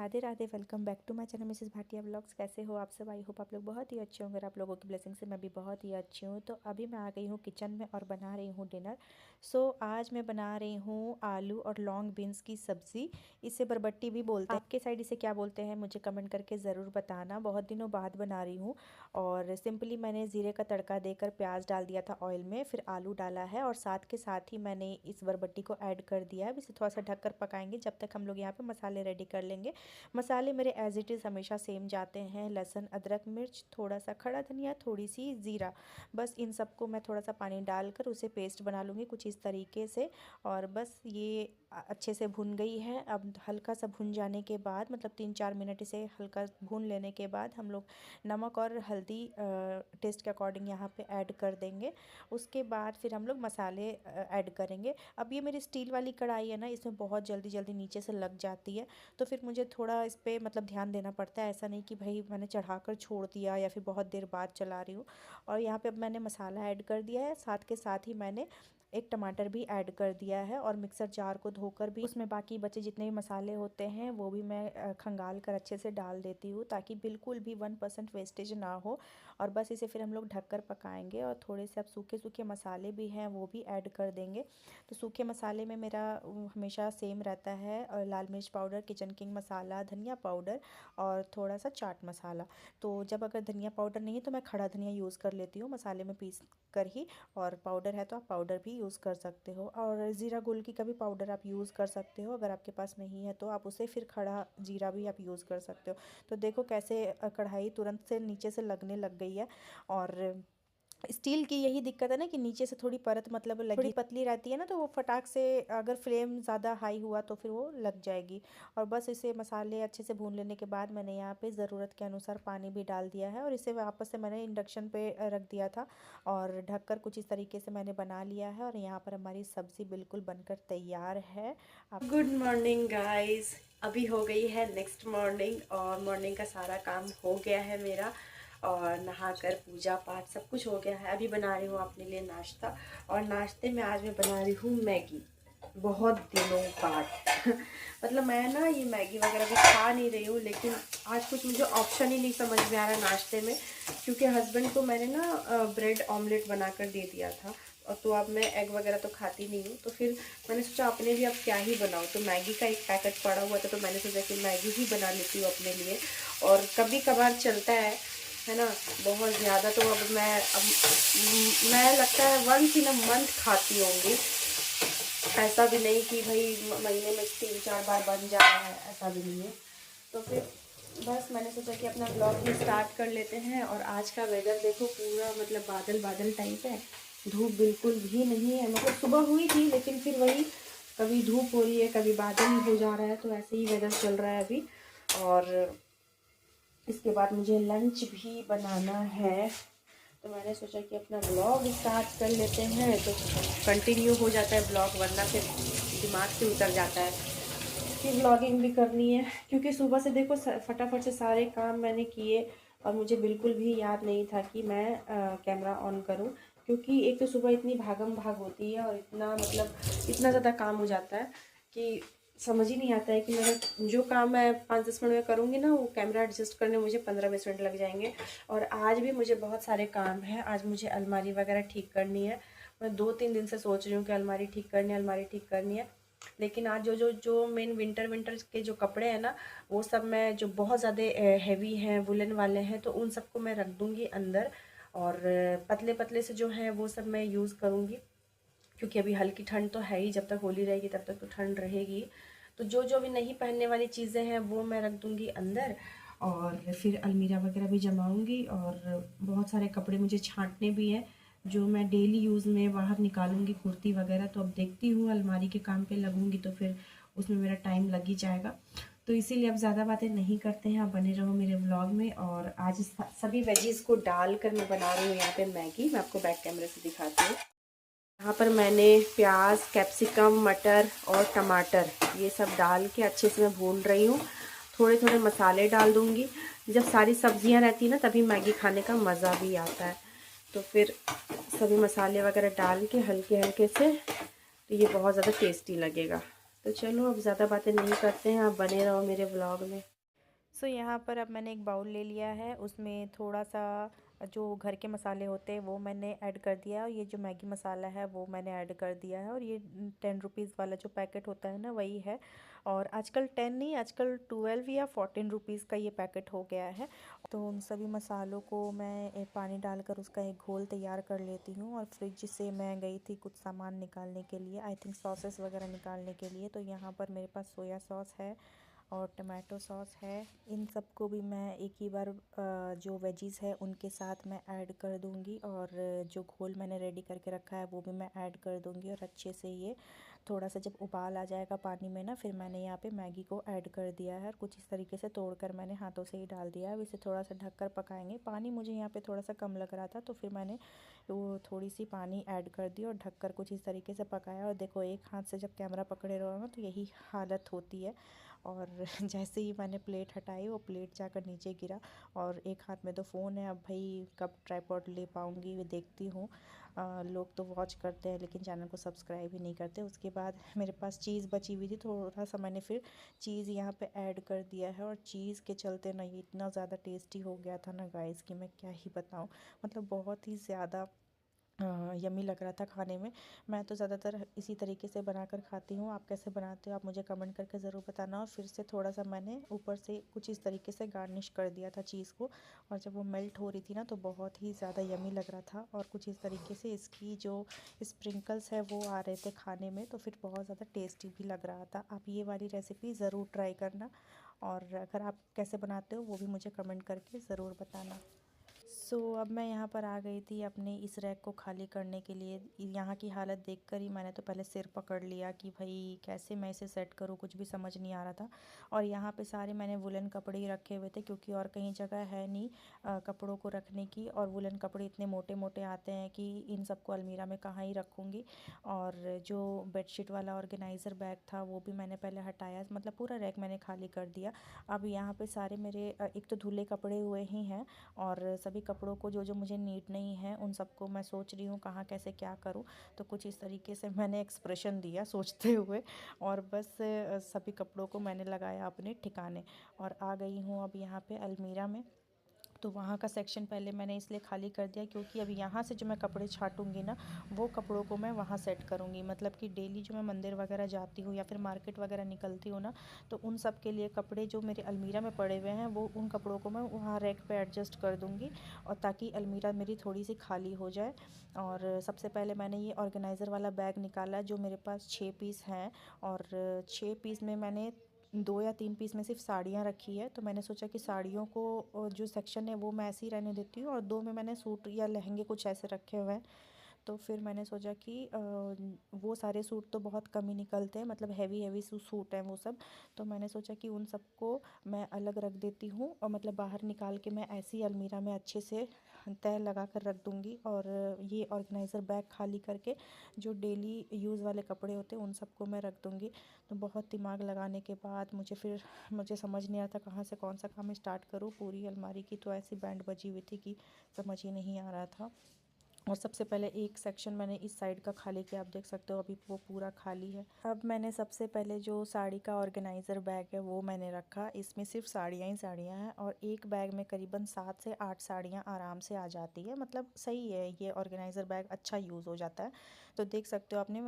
Radhe Radhe. Welcome back to my channel Mrs Bhatia vlogs. कैसे हो आप सब? आई होप आप लोग बहुत ही अच्छे होंगे। आप लोगों की ब्लेसिंग से मैं भी बहुत ही अच्छी हूँ। तो अभी मैं आ गई हूँ किचन में और बना रही हूँ डिनर। आज मैं बना रही हूँ आलू और लॉन्ग बीन्स की सब्ज़ी। इसे बरबट्टी भी बोलते हैं। आपके साइड इसे क्या बोलते हैं मुझे कमेंट करके ज़रूर बताना। बहुत दिनों बाद बना रही हूँ और सिंपली मैंने ज़ीरे का तड़का देकर प्याज डाल दिया था ऑयल में, फिर आलू डाला है और साथ के साथ ही मैंने इस बरबट्टी को ऐड कर दिया है। इसे थोड़ा सा ढककर पकाएंगे जब तक हम लोग यहाँ पे मसाले रेडी कर लेंगे। मसाले मेरे एज इट इज़ हमेशा सेम जाते हैं। लहसुन, अदरक, मिर्च, थोड़ा सा खड़ा धनिया, थोड़ी सी ज़ीरा, बस इन सबको मैं थोड़ा सा पानी डालकर उसे पेस्ट बना लूँगी कुछ इस तरीके से। और बस ये अच्छे से भुन गई है। अब हल्का सा भुन जाने के बाद मतलब 3-4 मिनट इसे हल्का भून लेने के बाद हम लोग नमक और हल्दी टेस्ट के अकॉर्डिंग यहाँ पे ऐड कर देंगे। उसके बाद फिर हम लोग मसाले ऐड करेंगे। अब ये मेरी स्टील वाली कढ़ाई है ना, इसमें बहुत जल्दी जल्दी नीचे से लग जाती है, तो फिर मुझे थोड़ा इस पर मतलब ध्यान देना पड़ता है। ऐसा नहीं कि भाई मैंने चढ़ाकर छोड़ दिया या फिर बहुत देर बाद चला रही हूँ। और यहाँ पे अब मैंने मसाला ऐड कर दिया है, साथ के साथ ही मैंने एक टमाटर भी ऐड कर दिया है और मिक्सर जार को धोकर भी उसमें बाकी बचे जितने भी मसाले होते हैं वो भी मैं खंगाल कर अच्छे से डाल देती हूँ, ताकि बिल्कुल भी 1% वेस्टेज ना हो। और बस इसे फिर हम लोग ढककर पकाएंगे। और थोड़े से अब सूखे सूखे मसाले भी हैं वो भी ऐड कर देंगे। तो सूखे मसाले में मेरा हमेशा सेम रहता है, और लाल मिर्च पाउडर, किचन किंग मसाला, धनिया पाउडर और थोड़ा सा चाट मसाला। तो जब अगर धनिया पाउडर नहीं है तो मैं खड़ा धनिया यूज़ कर लेती हूँ मसाले में पीस कर ही, और पाउडर है तो आप पाउडर भी यूज़ कर सकते हो। और ज़ीरा गोल्की का भी पाउडर आप यूज़ कर सकते हो। अगर आपके पास नहीं है तो आप उसे फिर खड़ा जीरा भी आप यूज़ कर सकते हो। तो देखो कैसे कढ़ाई तुरंत से नीचे से लगने लग गई है। और स्टील की यही दिक्कत है ना कि नीचे से थोड़ी परत मतलब लगी थोड़ी पतली रहती है ना, तो वो फटाक से अगर फ्लेम ज़्यादा हाई हुआ तो फिर वो लग जाएगी। और बस इसे मसाले अच्छे से भून लेने के बाद मैंने यहाँ पे ज़रूरत के अनुसार पानी भी डाल दिया है और इसे वापस से मैंने इंडक्शन पे रख दिया था और ढककर कुछ इस तरीके से मैंने बना लिया है। और यहाँ पर हमारी सब्ज़ी बिल्कुल बनकर तैयार है। Good morning guys. अभी हो गई है नेक्स्ट मॉर्निंग और मॉर्निंग का सारा काम हो गया है मेरा, और नहाकर पूजा पाठ सब कुछ हो गया है। अभी बना रही हूँ अपने लिए नाश्ता, और नाश्ते में आज मैं बना रही हूँ मैगी। बहुत दिनों बाद मतलब मैं ना ये मैगी वगैरह भी खा नहीं रही हूँ, लेकिन आज कुछ मुझे ऑप्शन ही नहीं समझ में आ रहा नाश्ते में, क्योंकि हस्बैंड को मैंने ना ब्रेड ऑमलेट बना कर दे दिया था। और तो अब मैं एग वगैरह तो खाती नहीं हूँ, तो फिर मैंने सोचा अपने लिए अब क्या ही बनाऊँ। तो मैगी का एक पैकेट पड़ा हुआ था, तो मैंने सोचा कि मैगी ही बना लेती हूँ अपने लिए। और कभी कभार चलता है ना, बहुत ज़्यादा तो अब मैं लगता है वंस इन अ मंथ खाती होंगी। ऐसा भी नहीं कि भाई महीने में 3-4 बार बन जा रहा है, ऐसा भी नहीं है। तो फिर बस मैंने सोचा कि अपना ब्लॉग भी स्टार्ट कर लेते हैं। और आज का वेदर देखो, पूरा मतलब बादल बादल टाइप है, धूप बिल्कुल भी नहीं है। मतलब सुबह हुई थी लेकिन फिर वही कभी धूप हो रही है कभी बादल हो जा रहा है, तो ऐसे ही वेदर चल रहा है अभी। और इसके बाद मुझे लंच भी बनाना है, तो मैंने सोचा कि अपना ब्लॉग स्टार्ट कर लेते हैं, तो कंटिन्यू हो जाता है ब्लॉग, वरना फिर दिमाग से उतर जाता है। फिर ब्लॉगिंग भी करनी है, क्योंकि सुबह से देखो फटाफट से सारे काम मैंने किए और मुझे बिल्कुल भी याद नहीं था कि मैं कैमरा ऑन करूं, क्योंकि एक तो सुबह इतनी भागम भाग होती है और इतना मतलब इतना ज़्यादा काम हो जाता है कि समझ ही नहीं आता है कि मेरा जो काम मैं 5-10 मिनट में करूँगी ना, वो कैमरा एडजस्ट करने मुझे 15-20 मिनट लग जाएंगे। और आज भी मुझे बहुत सारे काम हैं। आज मुझे अलमारी वगैरह ठीक करनी है। मैं 2-3 दिन से सोच रही हूँ कि अलमारी ठीक करनी है। लेकिन आज जो मेन विंटर के जो कपड़े हैं ना, वो सब मैं जो बहुत ज़्यादा हैवी हैं, वुलन वाले हैं, तो उन सबको मैं रख दूँगी अंदर। और पतले पतले से जो हैं वो सब मैं यूज़ करूँगी, क्योंकि अभी हल्की ठंड तो है ही, जब तक होली रहेगी तब तक तो ठंड रहेगी। तो जो जो भी नहीं पहनने वाली चीज़ें हैं वो मैं रख दूँगी अंदर। और फिर अलमीरा वगैरह भी जमाऊँगी, और बहुत सारे कपड़े मुझे छांटने भी हैं जो मैं डेली यूज़ में बाहर निकालूंगी, कुर्ती वगैरह। तो अब देखती हूँ, अलमारी के काम पे लगूंगी तो फिर उसमें मेरा टाइम लग ही जाएगा। तो इसीलिए अब ज़्यादा बातें नहीं करते हैं, आप बने रहो मेरे व्लॉग में। और आज सभी वेजीज़ को डालकर मैं बना रही हूँ यहाँ पे मैगी। मैं आपको बैक कैमरे से दिखाती हूँ। यहाँ पर मैंने प्याज, कैप्सिकम, मटर और टमाटर ये सब डाल के अच्छे से मैं भून रही हूँ। थोड़े थोड़े मसाले डाल दूँगी। जब सारी सब्जियाँ रहती हैं ना, तभी मैगी खाने का मज़ा भी आता है। तो फिर सभी मसाले वगैरह डाल के हल्के हल्के से, तो ये बहुत ज़्यादा टेस्टी लगेगा। तो चलो अब ज़्यादा बातें नहीं करते हैं, आप बने रहो मेरे व्लॉग में। सो यहाँ पर अब मैंने एक बाउल ले लिया है, उसमें थोड़ा सा जो घर के मसाले होते हैं वो मैंने ऐड कर दिया है, और ये जो मैगी मसाला है वो मैंने ऐड कर दिया है, और ये 10 रुपीज़ वाला जो पैकेट होता है ना वही है। और आजकल 10 नहीं, आजकल 12 या 14 रुपीज़ का ये पैकेट हो गया है। तो उन सभी मसालों को मैं पानी डालकर उसका एक घोल तैयार कर लेती हूँ, और फ्रिज से मैं गई थी कुछ सामान निकालने के लिए, आई थिंक सॉसेस वगैरह निकालने के लिए। तो यहाँ पर मेरे पास सोया सॉस है और टमाटो सॉस है। इन सबको भी मैं एक ही बार जो वेजीज़ है उनके साथ मैं ऐड कर दूंगी, और जो घोल मैंने रेडी करके रखा है वो भी मैं ऐड कर दूंगी। और अच्छे से ये थोड़ा सा जब उबाल आ जाएगा पानी में ना, फिर मैंने यहाँ पे मैगी को ऐड कर दिया है, और कुछ इस तरीके से तोड़कर मैंने हाथों से ही डाल दिया है। अब इसे थोड़ा सा ढककर पकाएंगे। पानी मुझे यहाँ पे थोड़ा सा कम लग रहा था, तो फिर मैंने वो थोड़ी सी पानी ऐड कर दी और ढककर कुछ इस तरीके से पकाया। और देखो, एक हाथ से जब कैमरा पकड़े रहो ना तो यही हालत होती है। और जैसे ही मैंने प्लेट हटाई वो प्लेट जाकर नीचे गिरा, और एक हाथ में तो फ़ोन है। अब भाई कब ट्राइपॉड ले पाऊँगी वो देखती हूँ। लोग तो वॉच करते हैं लेकिन चैनल को सब्सक्राइब ही नहीं करते। उसके बाद मेरे पास चीज़ बची हुई थी, थोड़ा सा मैंने फिर चीज़ यहाँ पे ऐड कर दिया है, और चीज़ के चलते ना ये इतना ज़्यादा टेस्टी हो गया था ना गाइस कि मैं क्या ही बताऊँ। मतलब बहुत ही ज़्यादा यम्मी लग रहा था खाने में। मैं तो ज़्यादातर इसी तरीके से बनाकर खाती हूँ। आप कैसे बनाते हो आप मुझे कमेंट करके ज़रूर बताना। और फिर से थोड़ा सा मैंने ऊपर से कुछ इस तरीके से गार्निश कर दिया था चीज़ को, और जब वो मेल्ट हो रही थी ना तो बहुत ही ज़्यादा यम्मी लग रहा था। और कुछ इस तरीके से इसकी जो स्प्रिंकल्स है वो आ रहे थे खाने में, तो फिर बहुत ज़्यादा टेस्टी भी लग रहा था। आप ये वाली रेसिपी ज़रूर ट्राई करना, और अगर आप कैसे बनाते हो वो भी मुझे कमेंट करके ज़रूर बताना। अब मैं यहाँ पर आ गई थी अपने इस रैक को खाली करने के लिए। यहाँ की हालत देखकर ही मैंने तो पहले सिर पकड़ लिया कि भाई कैसे मैं इसे सेट करूँ, कुछ भी समझ नहीं आ रहा था। और यहाँ पे सारे मैंने वुलन कपड़े ही रखे हुए थे, क्योंकि और कहीं जगह है नहीं कपड़ों को रखने की। और वुलन कपड़े इतने मोटे मोटे आते हैं कि इन सबको अलमीरा में कहाँ ही रखूँगी। और जो बेडशीट वाला ऑर्गेनाइज़र बैग था वो भी मैंने पहले हटाया, मतलब पूरा रैक मैंने खाली कर दिया। अब यहाँ पे सारे मेरे एक तो धुले कपड़े हुए ही हैं, और सभी कपड़ों को जो जो मुझे नीड नहीं है उन सबको मैं सोच रही हूँ कहाँ कैसे क्या करूँ। तो कुछ इस तरीके से मैंने एक्सप्रेशन दिया सोचते हुए, और बस सभी कपड़ों को मैंने लगाया अपने ठिकाने। और आ गई हूँ अब यहाँ पे अलमीरा में। तो वहाँ का सेक्शन पहले मैंने इसलिए खाली कर दिया क्योंकि अब यहाँ से जो मैं कपड़े छाटूंगी ना वो कपड़ों को मैं वहाँ सेट करूँगी। मतलब कि डेली जो मैं मंदिर वगैरह जाती हूँ या फिर मार्केट वगैरह निकलती हूँ ना, तो उन सब के लिए कपड़े जो मेरे अलमीरा में पड़े हुए हैं वो उन कपड़ों को मैं वहाँ रैक पे एडजस्ट कर दूँगी, और ताकि अलमीरा मेरी थोड़ी सी खाली हो जाए। और सबसे पहले मैंने ये ऑर्गेनाइज़र वाला बैग निकाला जो मेरे पास 6 पीस हैं, और 6 पीस में मैंने 2 या 3 पीस में सिर्फ साड़ियाँ रखी है। तो मैंने सोचा कि साड़ियों को जो सेक्शन है वो मैं ऐसे ही रहने देती हूँ, और 2 में मैंने सूट या लहंगे कुछ ऐसे रखे हुए हैं। तो फिर मैंने सोचा कि वो सारे सूट तो बहुत कम ही निकलते हैं, मतलब हैवी हैवी सूट हैं वो सब। तो मैंने सोचा कि उन सबको मैं अलग रख देती हूँ, और मतलब बाहर निकाल के मैं ऐसी अलमीरा में अच्छे से तय लगा कर रख दूँगी। और ये ऑर्गेनाइज़र बैग खाली करके जो डेली यूज़ वाले कपड़े होते हैं उन सबको मैं रख दूँगी। तो बहुत दिमाग लगाने के बाद मुझे समझ नहीं आता कहाँ से कौन सा काम स्टार्ट करूँ। पूरी अलमारी की तो ऐसी बैंड बजी हुई थी कि समझ ही नहीं आ रहा था। और सबसे पहले एक सेक्शन मैंने इस साइड का खाली किया, आप देख सकते हो अभी वो पूरा खाली है। अब मैंने सबसे पहले जो साड़ी का ऑर्गेनाइज़र बैग है वो मैंने रखा। इसमें सिर्फ साड़ियाँ ही साड़ियाँ हैं, और एक बैग में करीबन 7 से 8 साड़ियाँ आराम से आ जाती है। मतलब सही है, ये ऑर्गेनाइज़र बैग अच्छा यूज़ हो जाता है। तो देख सकते हो आपने,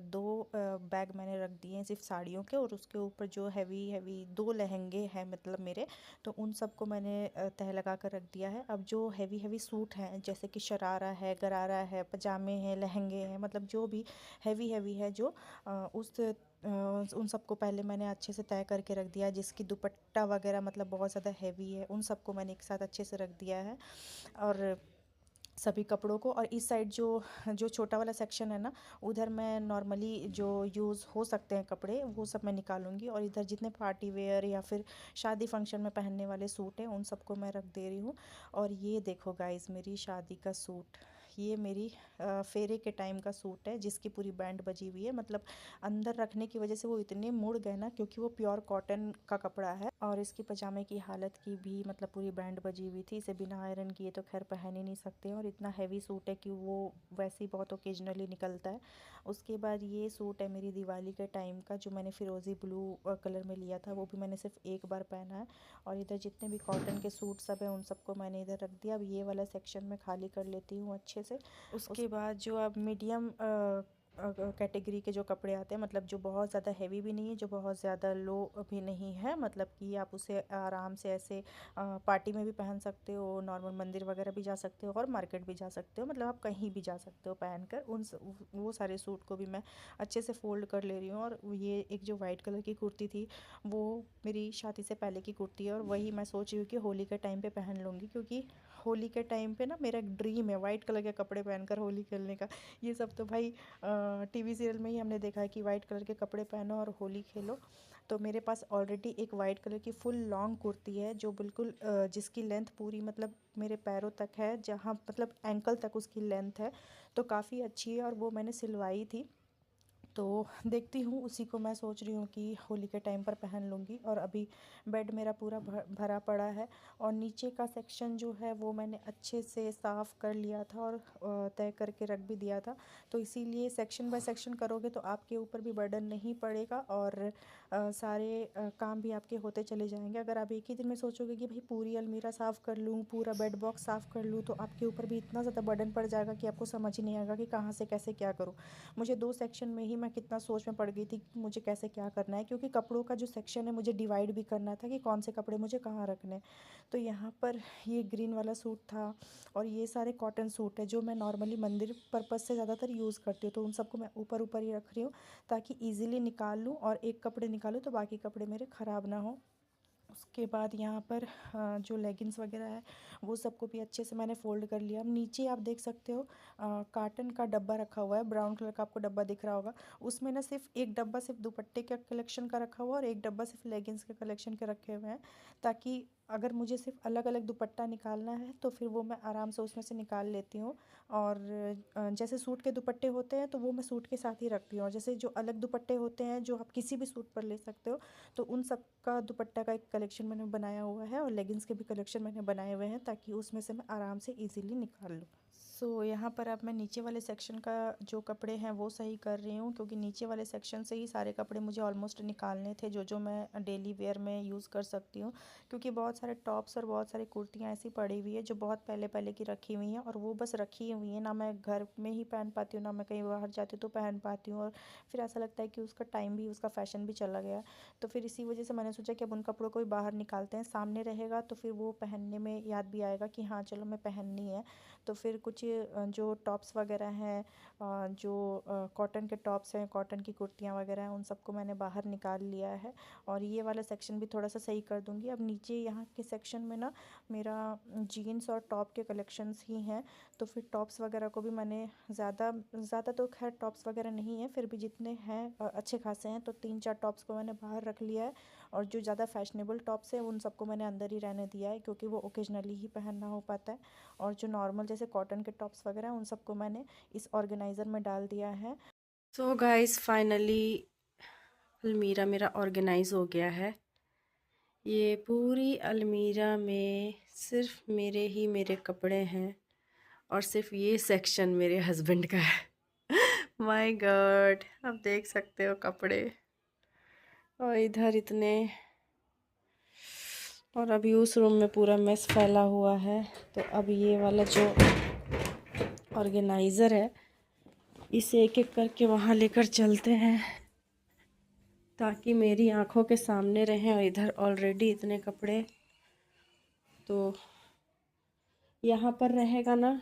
2 बैग मैंने रख दिए हैं सिर्फ साड़ियों के, और उसके ऊपर जो हैवी हैवी 2 लहंगे हैं मतलब मेरे, तो उन सबको मैंने तह लगा कर रख दिया है। अब जो हैवी हैवी सूट हैं जैसे कि शरारा है, गरारा है, पजामे हैं, लहंगे हैं, मतलब जो भी हैवी हैवी है जो उन सबको पहले मैंने अच्छे से तय करके रख दिया। जिसकी दुपट्टा वगैरह मतलब बहुत ज़्यादा हैवी है उन सबको मैंने एक साथ अच्छे से रख दिया है, और सभी कपड़ों को। और इस साइड जो जो छोटा वाला सेक्शन है ना, उधर मैं नॉर्मली जो यूज़ हो सकते हैं कपड़े वो सब मैं निकालूंगी, और इधर जितने पार्टी वेयर या फिर शादी फंक्शन में पहनने वाले सूट हैं उन सबको मैं रख दे रही हूँ। और ये देखो गाइस, मेरी शादी का सूट, ये मेरी फेरे के टाइम का सूट है जिसकी पूरी बैंड बजी हुई है। मतलब अंदर रखने की वजह से वो इतने मुड़ गए ना, क्योंकि वो प्योर कॉटन का कपड़ा है। और इसकी पजामे की हालत की भी मतलब पूरी बैंड बजी हुई थी। इसे बिना आयरन किए तो खैर पहन ही नहीं सकते, और इतना हैवी सूट है कि वो वैसे ही बहुत ओकेजनली निकलता है। उसके बाद ये सूट है मेरी दिवाली के टाइम का, जो मैंने फिरोज़ी ब्लू कलर में लिया था। वो भी मैंने सिर्फ एक बार पहना है। और इधर जितने भी कॉटन के सूट सब हैं उन सबको मैंने इधर रख दिया। अब ये वाला सेक्शन मैं खाली कर लेती हूँ अच्छे से। उसके बाद जो अब मीडियम कैटेगरी के जो कपड़े आते हैं, मतलब जो बहुत ज़्यादा हैवी भी नहीं है, जो बहुत ज़्यादा लो भी नहीं है, मतलब कि आप उसे आराम से ऐसे पार्टी में भी पहन सकते हो, नॉर्मल मंदिर वगैरह भी जा सकते हो, और मार्केट भी जा सकते हो, मतलब आप कहीं भी जा सकते हो पहनकर। वो सारे सूट को भी मैं अच्छे से फ़ोल्ड कर ले रही हूँ। और ये एक जो वाइट कलर की कुर्ती थी वो मेरी शादी से पहले की कुर्ती है, और वही मैं सोच रही हूँ कि होली के टाइम पे पहन लूँगी, क्योंकि होली के टाइम पे ना मेरा एक ड्रीम है वाइट कलर के कपड़े पहनकर होली खेलने का। ये सब तो भाई टीवी सीरियल में ही हमने देखा है कि वाइट कलर के कपड़े पहनो और होली खेलो। तो मेरे पास ऑलरेडी एक वाइट कलर की फुल लॉन्ग कुर्ती है, जो बिल्कुल जिसकी लेंथ पूरी मतलब मेरे पैरों तक है, जहाँ मतलब एंकल तक उसकी लेंथ है। तो काफ़ी अच्छी है, और वो मैंने सिलवाई थी। तो देखती हूँ, उसी को मैं सोच रही हूँ कि होली के टाइम पर पहन लूँगी। और अभी बेड मेरा पूरा भरा पड़ा है, और नीचे का सेक्शन जो है वो मैंने अच्छे से साफ़ कर लिया था और तय करके रख भी दिया था। तो इसीलिए सेक्शन बाय सेक्शन करोगे तो आपके ऊपर भी बर्डन नहीं पड़ेगा, और सारे काम भी आपके होते चले जाएंगे। अगर आप एक ही दिन में सोचोगे कि भाई पूरी अलमीरा साफ़ कर लूँ, पूरा बेड बॉक्स साफ़ कर लूँ, तो आपके ऊपर भी इतना ज़्यादा बर्डन पड़ जाएगा कि आपको समझ ही नहीं आएगा कि कहाँ से कैसे क्या करूँ। मुझे 2 सेक्शन में ही मैं कितना सोच में पड़ गई थी कि मुझे कैसे क्या करना है, क्योंकि कपड़ों का जो सेक्शन है मुझे डिवाइड भी करना था कि कौन से कपड़े मुझे कहाँ रखने हैं। तो यहाँ पर ये ग्रीन वाला सूट था, और ये सारे कॉटन सूट है जो मैं नॉर्मली मंदिर पर्पज़ से ज़्यादातर यूज़ करती हूँ। तो उन सबको मैं ऊपर ऊपर ही रख रही हूँ, ताकि ईज़िली निकाल लूँ, और एक कपड़े निकालूँ तो बाकी कपड़े मेरे ख़राब ना हो। उसके बाद यहाँ पर जो लेगिंग्स वगैरह है वो सबको भी अच्छे से मैंने फ़ोल्ड कर लिया। अब नीचे आप देख सकते हो कार्टन का डब्बा रखा हुआ है, ब्राउन कलर का आपको डब्बा दिख रहा होगा। उसमें ना सिर्फ एक डब्बा सिर्फ दुपट्टे का कलेक्शन का रखा हुआ है, और एक डब्बा सिर्फ लेगिंग्स के कलेक्शन के रखे हुए हैं, ताकि अगर मुझे सिर्फ अलग अलग दुपट्टा निकालना है तो फिर वो मैं आराम से उसमें से निकाल लेती हूँ। और जैसे सूट के दुपट्टे होते हैं तो वो मैं सूट के साथ ही रखती हूँ, और जैसे जो अलग दुपट्टे होते हैं जो आप किसी भी सूट पर ले सकते हो, तो उन सब का दुपट्टा का एक कलेक्शन मैंने बनाया हुआ है, और लेगिंग्स के भी कलेक्शन मैंने बनाए हुए हैं, ताकि उसमें से मैं आराम से इजीली निकाल लूँ। सो यहाँ पर अब मैं नीचे वाले सेक्शन का जो कपड़े हैं वो सही कर रही हूँ, क्योंकि नीचे वाले सेक्शन से ही सारे कपड़े मुझे ऑलमोस्ट निकालने थे, जो जो मैं डेली वेयर में यूज़ कर सकती हूँ। क्योंकि बहुत सारे टॉप्स और बहुत सारी कुर्तियाँ ऐसी पड़ी हुई है जो बहुत पहले पहले की रखी हुई हैं, और वो बस रखी हुई हैं, ना मैं घर में ही पहन पाती हूँ, ना मैं कहीं बाहर जाती हूँ तो पहन पाती हूँ। और फिर ऐसा लगता है कि उसका टाइम भी, उसका फ़ैशन भी चला गया। तो फिर इसी वजह से मैंने सोचा कि अब उन कपड़ों को भी बाहर निकालते हैं, सामने रहेगा तो फिर वो पहनने में याद भी आएगा कि हाँ चलो मैं पहननी है। तो फिर कुछ जो टॉप्स वगैरह हैं, जो कॉटन के टॉप्स हैं, कॉटन की कुर्तियाँ वगैरह हैं, उन सबको मैंने बाहर निकाल लिया है। और ये वाला सेक्शन भी थोड़ा सा सही कर दूँगी। अब नीचे यहाँ के सेक्शन में ना मेरा जीन्स और टॉप के कलेक्शंस ही हैं, तो फिर टॉप्स वगैरह को भी मैंने ज़्यादा ज़्यादा तो खैर टॉप्स वगैरह नहीं है, फिर भी जितने हैं अच्छे खासे हैं, तो 3-4 टॉप्स को मैंने बाहर रख लिया है। और जो ज़्यादा फैशनेबल टॉप्स हैं उन सबको मैंने अंदर ही रहने दिया है, क्योंकि वो ओकेजनली ही पहनना हो पाता है। और जो नॉर्मल जैसे कॉटन के टॉप्स वगैरह हैं उन सबको मैंने इस ऑर्गेनाइज़र में डाल दिया है। सो गाइस फाइनली अलमीरा मेरा ऑर्गेनाइज हो गया है। ये पूरी अलमीरा में सिर्फ मेरे कपड़े हैं, और सिर्फ ये सेक्शन मेरे हस्बैंड का है। माय गॉड, आप देख सकते हो कपड़े, और इधर इतने, और अभी उस रूम में पूरा मेस फैला हुआ है। तो अब ये वाला जो ऑर्गेनाइज़र है इसे एक एक करके वहाँ लेकर चलते हैं, ताकि मेरी आंखों के सामने रहें। और इधर ऑलरेडी इतने कपड़े, तो यहाँ पर रहेगा ना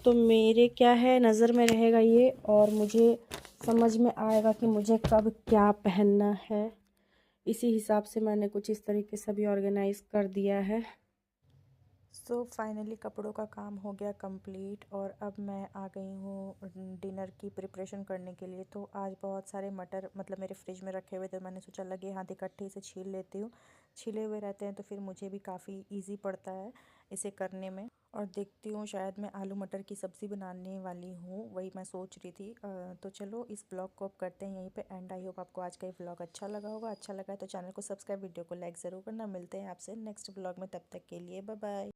तो मेरे क्या है नज़र में रहेगा ये, और मुझे समझ में आएगा कि मुझे कब क्या पहनना है। इसी हिसाब से मैंने कुछ इस तरीके से भी ऑर्गेनाइज कर दिया है। सो फाइनली कपड़ों का काम हो गया कंप्लीट, और अब मैं आ गई हूँ डिनर की प्रिपरेशन करने के लिए। तो आज बहुत सारे मटर मतलब मेरे फ्रिज में रखे हुए थे, मैंने सोचा लगे हाथ इकट्ठे इसे छील लेती हूँ। छिले हुए रहते हैं तो फिर मुझे भी काफ़ी इजी पड़ता है इसे करने में। और देखती हूँ शायद मैं आलू मटर की सब्ज़ी बनाने वाली हूँ, वही मैं सोच रही थी। तो चलो इस ब्लॉग को अब करते हैं यहीं पे एंड। आई होप आपको आज का ये ब्लॉग अच्छा लगा होगा। अच्छा लगा है तो चैनल को सब्सक्राइब, वीडियो को लाइक ज़रूर करना। मिलते हैं आपसे नेक्स्ट ब्लॉग में, तब तक के लिए बाय बाय।